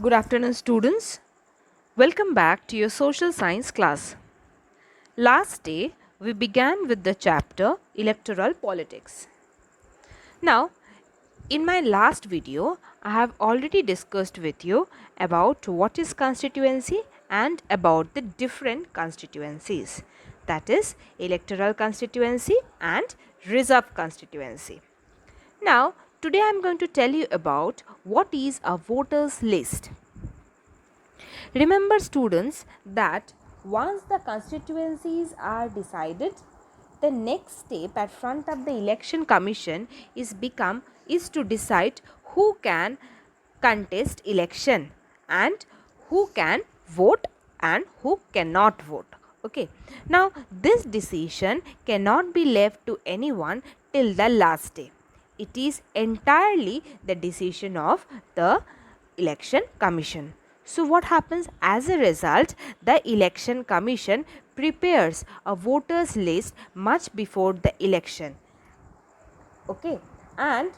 Good afternoon, students. Welcome back to your social science class. Last day, we began with the chapter Electoral Politics. Now, in my last video, I have already discussed with you about what is constituency and about the different constituencies. That is, electoral constituency and reserve constituency. Now, today I am going to tell you about what is a voters list. Remember students that once the constituencies are decided, the next step at front of the election commission is to decide who can contest election and who can vote and who cannot vote. Okay. Now this decision cannot be left to anyone till the last day. It is entirely the decision of the election commission. So what happens as a result? The election commission prepares a voters list much before the election. Okay, and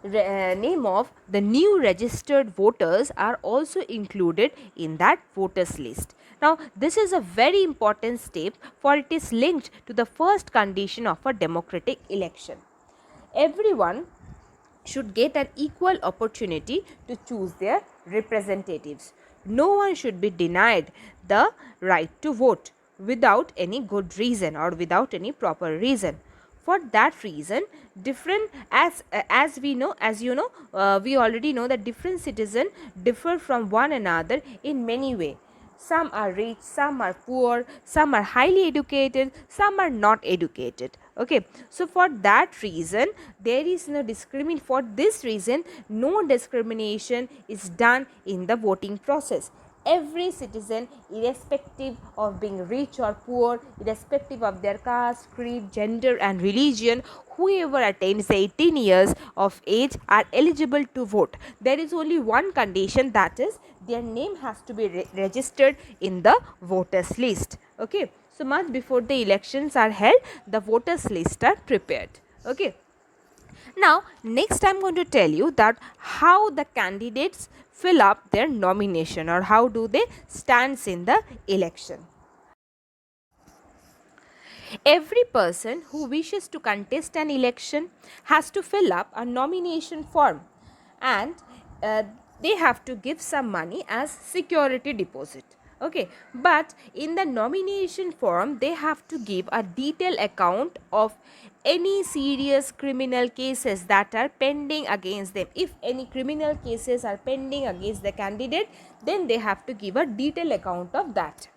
name of the new registered voters are also included in that voters list. Now this is a very important step, for it is linked to the first condition of a democratic election. Everyone should get an equal opportunity to choose their representatives. No one should be denied the right to vote without any good reason or without any proper reason. For that reason, different as we know, as you know, we already know that different citizens differ from one another in many ways. Some are rich, some are poor, some are highly educated, some are not educated. Okay, so for that reason there is no discrimination. For this reason, no discrimination is done in the voting process. Every citizen, irrespective of being rich or poor, irrespective of their caste, creed, gender and religion, whoever attains 18 years of age are eligible to vote. There is only one condition, that is their name has to be registered in the voters list. Okay, so much before the elections are held, the voters list are prepared. Okay. Now, next I am going to tell you that how the candidates fill up their nomination or how do they stands in the election. Every person who wishes to contest an election has to fill up a nomination form, and they have to give some money as security deposit. Okay, but in the nomination form they have to give a detailed account of any serious criminal cases that are pending against them. If any criminal cases are pending against the candidate, then they have to give a detailed account of that.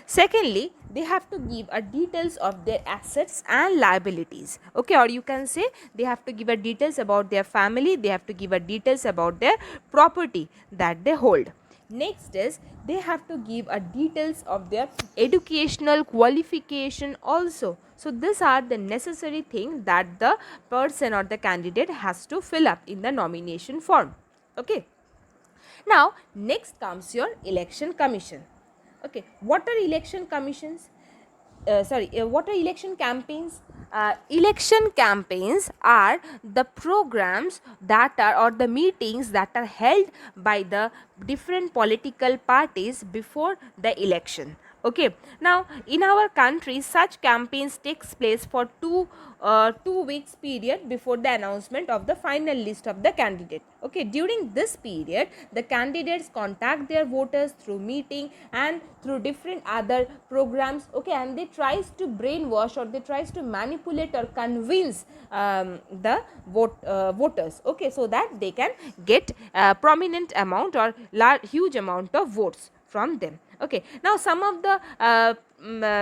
Secondly, they have to give a details of their assets and liabilities. Okay, or you can say they have to give a details about their family, they have to give a details about their property that they hold. Next is they have to give a details of their educational qualification also. So these are the necessary things that the person or the candidate has to fill up in the nomination form. Okay. Now next comes your election commission. Okay, what are election commissions? What are election campaigns? Election campaigns are the programs that are or the meetings that are held by the different political parties before the election. Okay, now in our country such campaigns takes place for 2 weeks period before the announcement of the final list of the candidate. Okay, during this period the candidates contact their voters through meeting and through different other programs. Okay, and they tries to brainwash or they tries to manipulate or convince the voters. Okay, so that they can get a prominent amount or huge amount of votes from them. Okay, now some of the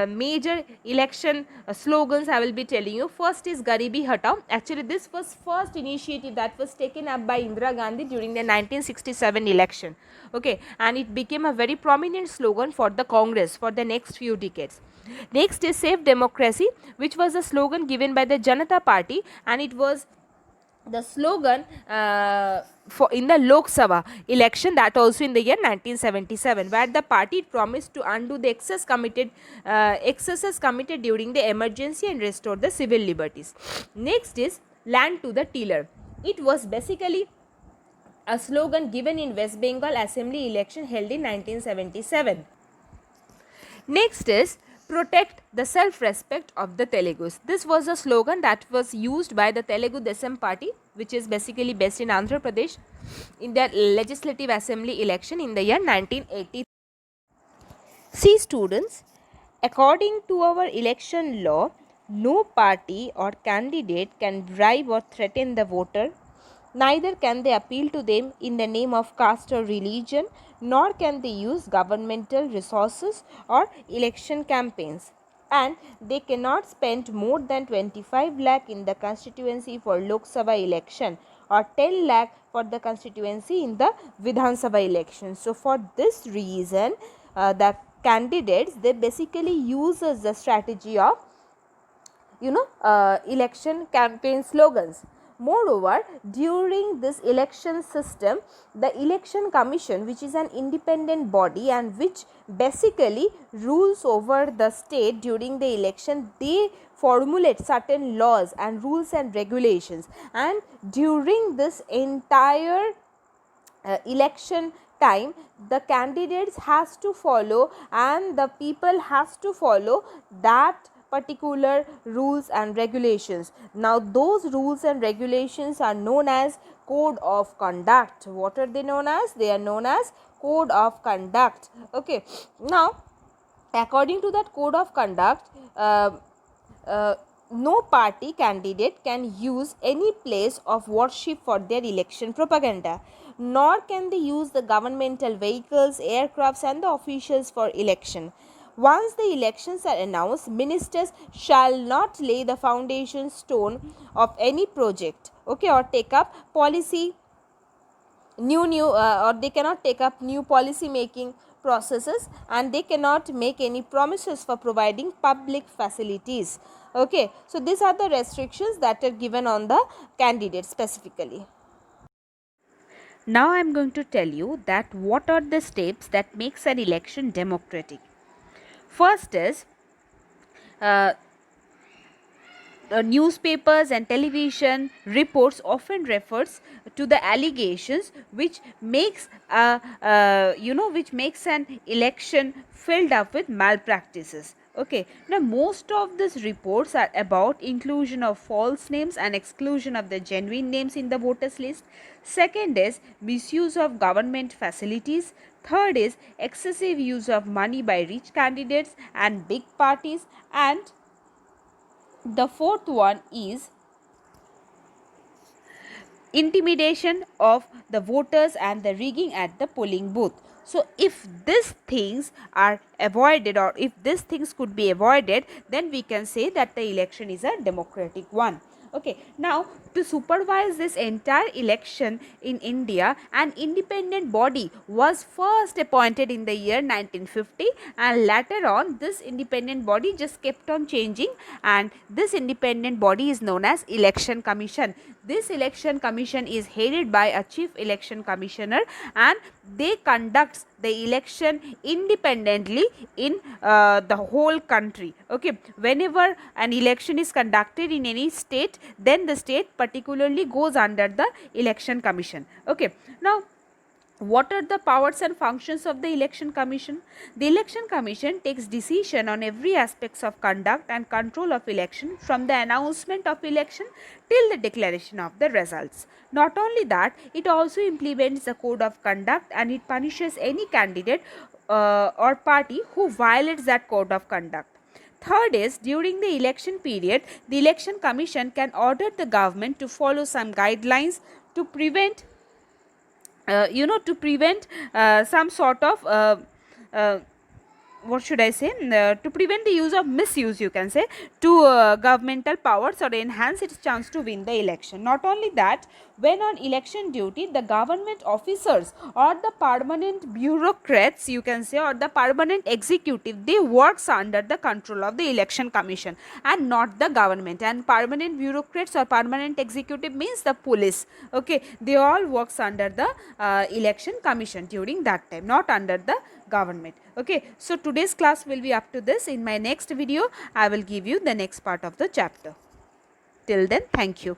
major election slogans I will be telling you. First is Garibi Hatao. Actually this was first initiative that was taken up by Indira Gandhi during the 1967 election. Okay, and it became a very prominent slogan for the Congress for the next few decades. Next is Save Democracy, which was a slogan given by the Janata Party, and it was the slogan for in the Lok Sabha election, that also in the year 1977, where the party promised to undo the excesses committed during the emergency and restore the civil liberties. Next is Land to the Tiller. It was basically a slogan given in West Bengal Assembly election held in 1977. Next is protect the self-respect of the Telugus. This was a slogan that was used by the Telugu Desam party, which is basically based in Andhra Pradesh, in their legislative assembly election in the year 1980. See students, according to our election law, no party or candidate can bribe or threaten the voter. Neither can they appeal to them in the name of caste or religion, nor can they use governmental resources or election campaigns. And they cannot spend more than 25 lakh in the constituency for Lok Sabha election or 10 lakh for the constituency in the Vidhan Sabha election. So, for this reason, the candidates, they basically uses the strategy of election campaign slogans. Moreover, during this election system, the election commission, which is an independent body and which basically rules over the state during the election, they formulate certain laws and rules and regulations, and during this entire election time, the candidates has to follow and the people has to follow that particular rules and regulations. Now those rules and regulations are known as code of conduct. What are they known as? They are known as code of conduct. Okay, now according to that code of conduct, no party candidate can use any place of worship for their election propaganda, nor can they use the governmental vehicles, aircrafts and the officials for election. Once the elections are announced, ministers shall not lay the foundation stone of any project, okay, or take up policy or they cannot take up new policy making processes, and they cannot make any promises for providing public facilities. Okay, so these are the restrictions that are given on the candidate specifically. Now I am going to tell you that what are the steps that makes an election democratic. First is newspapers and television reports often refers to the allegations which makes which makes an election filled up with malpractices. Okay, now most of these reports are about inclusion of false names and exclusion of the genuine names in the voters list. Second is misuse of government facilities. Third is excessive use of money by rich candidates and big parties, and the fourth one is intimidation of the voters and the rigging at the polling booth. So if these things are avoided, or if these things could be avoided, then we can say that the election is a democratic one. Okay, now to supervise this entire election in India, an independent body was first appointed in the year 1950, and later on this independent body just kept on changing, and this independent body is known as Election Commission. This election commission is headed by a chief election commissioner, and they conduct the election independently in the whole country. Okay, whenever an election is conducted in any state, then the state particularly goes under the election commission. Okay, now what are the powers and functions of the election commission? The election commission takes decision on every aspects of conduct and control of election from the announcement of election till the declaration of the results. Not only that, it also implements the code of conduct, and it punishes any candidate or party who violates that code of conduct. Third is, during the election period, the election commission can order the government to follow some guidelines to prevent some sort of what should I say, to prevent the use of misuse, you can say, to governmental powers or enhance its chance to win the election. Not only that, when on election duty, the government officers or the permanent bureaucrats, you can say, or the permanent executive, they works under the control of the election commission and not the government. And permanent bureaucrats or permanent executive means the police. Okay, they all works under the election commission during that time, not under the government. Okay, so today's class will be up to this. In my next video, I will give you the next part of the chapter. Till then, thank you.